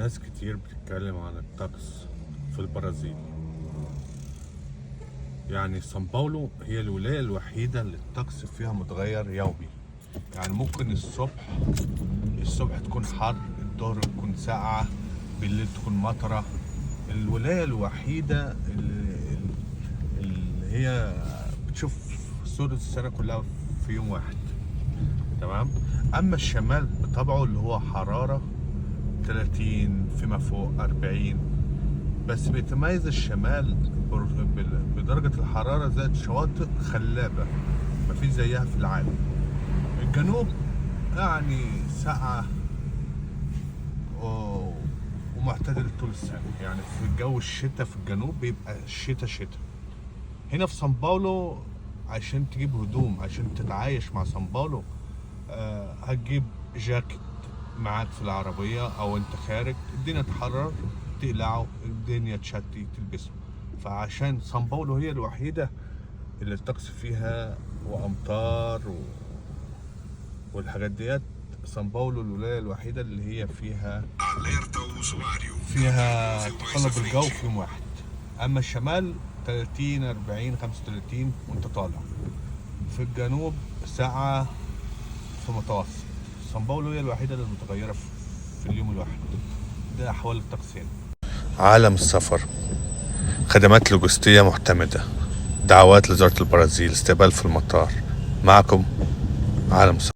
ناس كتير بتتكلم عن الطقس في البرازيل. يعني سان باولو هي الولاية الوحيدة اللي الطقس فيها متغير يومي. يعني ممكن الصبح تكون حر، الظهر تكون ساقعة، بالليل تكون مطرة. الولاية الوحيدة اللي هي بتشوف صورة السنة كلها في يوم واحد. تمام. أما الشمال بطبعه اللي هو حرارة 30 فيما فوق 40، بس بيتميز الشمال بدرجة الحرارة ذات شواطئ خلابة مفيش زيها في العالم. الجنوب يعني ساقعة ومعتدل طول السنة. يعني في الجو الشتاء في الجنوب بيبقى شتاء. هنا في سان باولو عشان تجيب هدوم عشان تتعايش مع سان باولو هتجيب جاكيت معاك في العربية او انت خارج، الدنيا تحرر تقلعه، الدنيا تشتي تلبسه. فعشان سان باولو هي الوحيدة اللي الطقس فيها وامطار والحاجات ديت. سان باولو الولاية الوحيدة اللي هي فيها تقلب الجو في يوم واحد. اما الشمال 30 40 35 وانت طالع. في الجنوب ساعة في متوسط. سان باولو هي الوحيدة اللي متغيرة في اليوم الواحد. ده أحوال الطقس هنا. عالم السفر، خدمات لوجستية معتمدة، دعوات لزيارة البرازيل، استقبال في المطار. معكم عالم السفر.